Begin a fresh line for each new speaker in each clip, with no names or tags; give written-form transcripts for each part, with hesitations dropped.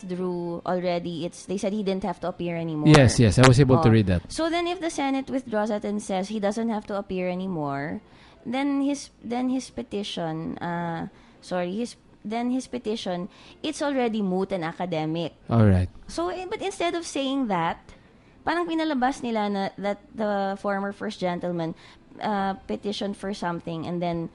withdrew already, they said he didn't have to appear anymore.
Yes, I was able to read that.
So then if the Senate withdraws it and says he doesn't have to appear anymore, then his petition, his petition, it's already moot and academic.
All right.
So, but instead of saying that, parang pinalabas nila na that the former first gentleman petitioned for something and then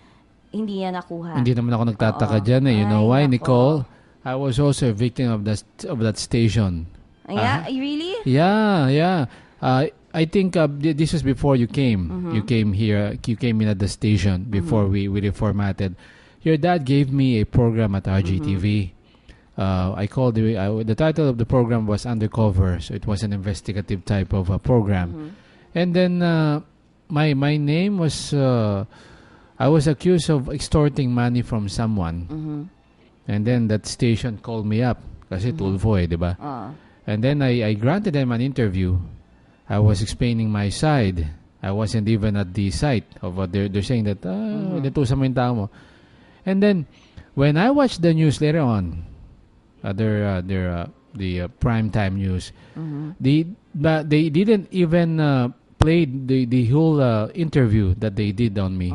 hindi niya nakuha.
Hindi naman ako nagtataka dyan eh. You know why, Nicole? I was also a victim of that station.
Yeah, really?
Yeah. I think this was before you came.
Mm-hmm.
You came here. You came in at the station before we reformatted. Your dad gave me a program at RGTV. I called the title of the program was Undercover, so it was an investigative type of a program. And then my name was I was accused of extorting money from someone. And then that station called me up kasi Tulfo di ba? And then I granted them an interview. I was explaining my side. I wasn't even at the site of what they're saying that inutusan mo yung tao mo. And then when I watched the news later on, the prime time news, they didn't even play the whole interview that they did on me.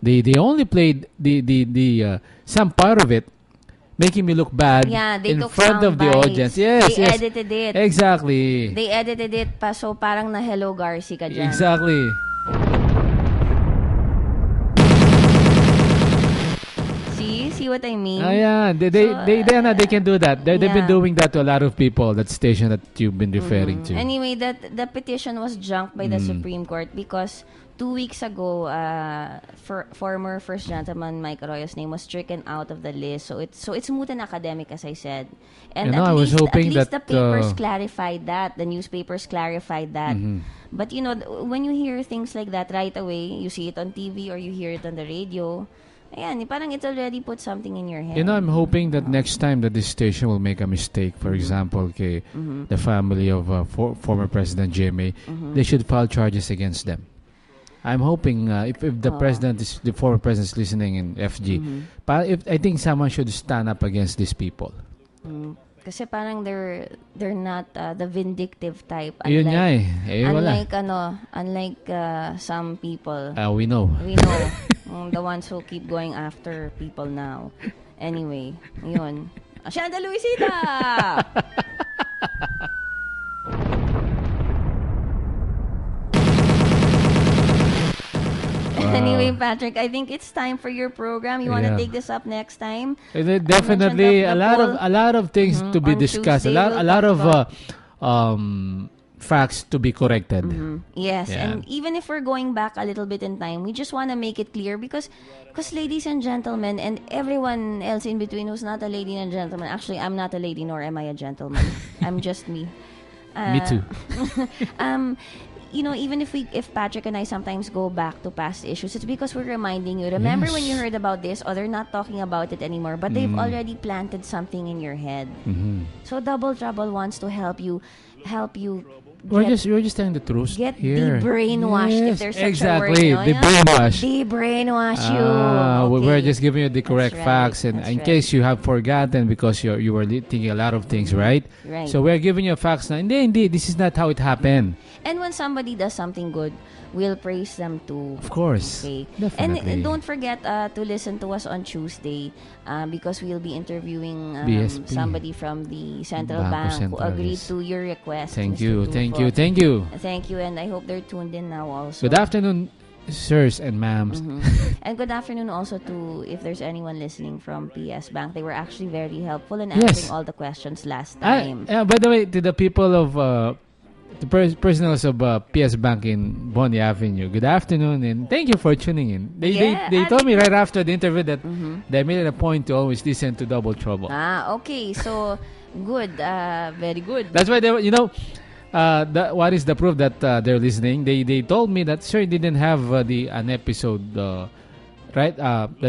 They only played the some part of it, making me look bad in front of the audience. Yes,
they edited it.
Exactly.
They edited it pa so parang na Hello Garci ka dyan.
Exactly.
See what I mean?
Yeah, they can do that. They've been doing that to a lot of people. That station that you've been referring to.
Anyway, the petition was junked by the Supreme Court because 2 weeks ago, former First Gentleman Mike Arroyo's name was stricken out of the list. So it's moot and academic, as I said. And
I was hoping
at least
that
the papers clarified that. The newspapers clarified that. But when you hear things like that right away, you see it on TV or you hear it on the radio. Ayan, parang it's already put something in your head.
I'm hoping that next time that this station will make a mistake, for example, the family of former President GMA, they should file charges against them. I'm hoping if the former president is listening in FG, I think someone should stand up against these people.
Kasi parang they're not the vindictive type.
Yun nga eh.
Unlike some people.
We know.
The ones who keep going after people now. Anyway, yun. Asyanda Luisita! Anyway, Patrick, I think it's time for your program. You want to take this up next time?
Definitely, a lot of things to be discussed. A lot of facts to be corrected.
Yes, and even if we're going back a little bit in time, we just want to make it clear because ladies and gentlemen, and everyone else in between who's not a lady and gentleman. Actually, I'm not a lady nor am I a gentleman. I'm just me.
Me too.
Even if Patrick and I sometimes go back to past issues, it's because we're reminding you. Remember when you heard about this? They're not talking about it anymore, but they've already planted something in your head. So Double Trouble wants to help you.
We're just telling the truth.
Get
here.
de-brainwashed, if there's such a word.
De-brainwash.
De-brainwash you. Okay.
We're just giving you the correct facts, and in case you have forgotten because you were thinking a lot of things, right? So we're giving you facts now. Indeed, this is not how it happened.
And when somebody does something good, we'll praise them too.
Of course.
Okay.
Definitely.
And don't forget to listen to us on Tuesday because we'll be interviewing somebody from the Central Bank who agreed to your request.
Thank you,
Tulfo.
thank you.
Thank you, and I hope they're tuned in now also.
Good afternoon, sirs and ma'ams.
And good afternoon also to, if there's anyone listening from PS Bank. They were actually very helpful in answering all the questions last time.
By the way, to the people of the personals of PS Bank in Bonnie Avenue, good afternoon, and thank you for tuning in. They told me right after the interview that they made it a point to always listen to Double Trouble.
Okay, so good, very good.
That's why what is the proof that they're listening? They told me that sir didn't have an episode the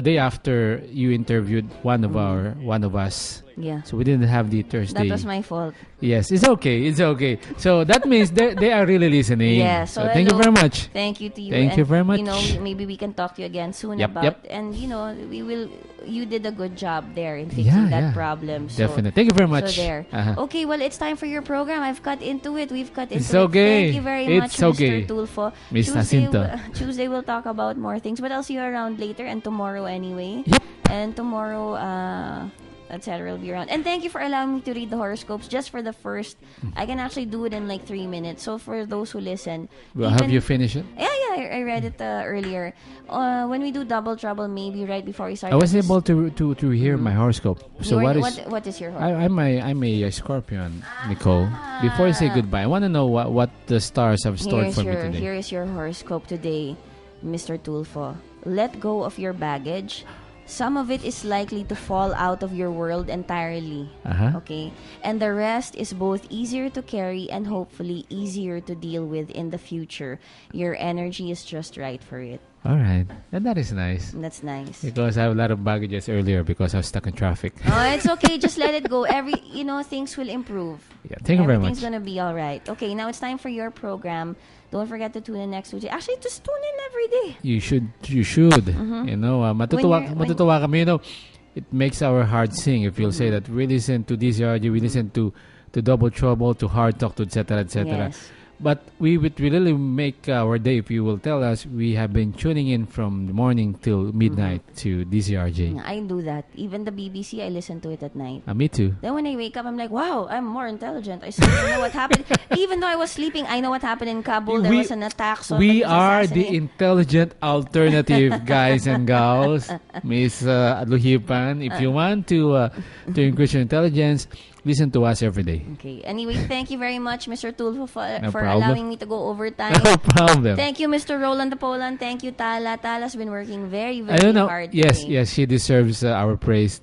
day after you interviewed one of us.
Yeah.
So we didn't have the Thursday.
That was my fault.
Yes, it's okay. It's okay. So that means they are really listening.
Yeah.
So thank you very much.
Thank you to you.
Thank you very much.
You know, maybe we can talk to you again soon
Yep.
and you know, we will. You did a good job there in fixing that problem. So,
definitely. Thank you very much.
So there. Okay, well, it's time for your program. I've cut into it. We've cut into
it's okay.
it. Thank you very much,
okay.
Mr. Tulfo.
Ms. Jacinto.
Tuesday we'll talk about more things, but I'll see you around later and tomorrow anyway.
Yep.
And tomorrow, etc. will be around. And thank you for allowing me to read the horoscopes just for the first. I can actually do it in like 3 minutes. So for those who listen,
well, have you finished it?
Yeah, I read it earlier. When we do Double Trouble, maybe right before we start.
I was able to hear my horoscope. So what
is your horoscope?
I'm a Scorpion, Nicole. Before I say goodbye, I want to know what the stars have stored for me today.
Here is your horoscope today, Mr. Tulfo. Let go of your baggage. Some of it is likely to fall out of your world entirely. Okay? And the rest is both easier to carry and hopefully easier to deal with in the future. Your energy is just right for it.
All right. And that is nice.
That's nice.
Because I have a lot of baggages earlier because I was stuck in traffic.
Oh, it's okay. Just let it go. Things will improve.
Yeah, thank you very much.
Everything's gonna be all right. Okay, now it's time for your program. Don't forget to tune in next week. Actually, just tune in every day.
You should. You know, matutuwa kami. You know, it makes our heart sing if you'll say that we listen to DCRG, we listen to Double Trouble, to Hard Talk, to etc.
Yes.
But we really make our day if you will tell us we have been tuning in from the morning till midnight to DCRJ.
I do that. Even the BBC, I listen to it at night.
Me too.
Then when I wake up, I'm like, wow, I'm more intelligent. I still know what happened. Even though I was sleeping, I know what happened in Kabul. There was an attack. So
we are the intelligent alternative, guys and gals. Miss Luhipan, if you want to increase your intelligence, listen to us every day.
Okay. Anyway, thank you very much, Mr. Tulfo, for
problem.
allowing me to go overtime.
No problem.
Thank you, Mr. Roland the Poland. Thank you, Tala. Tala's been working very, very hard
Yes,
today.
yes, she deserves our praise.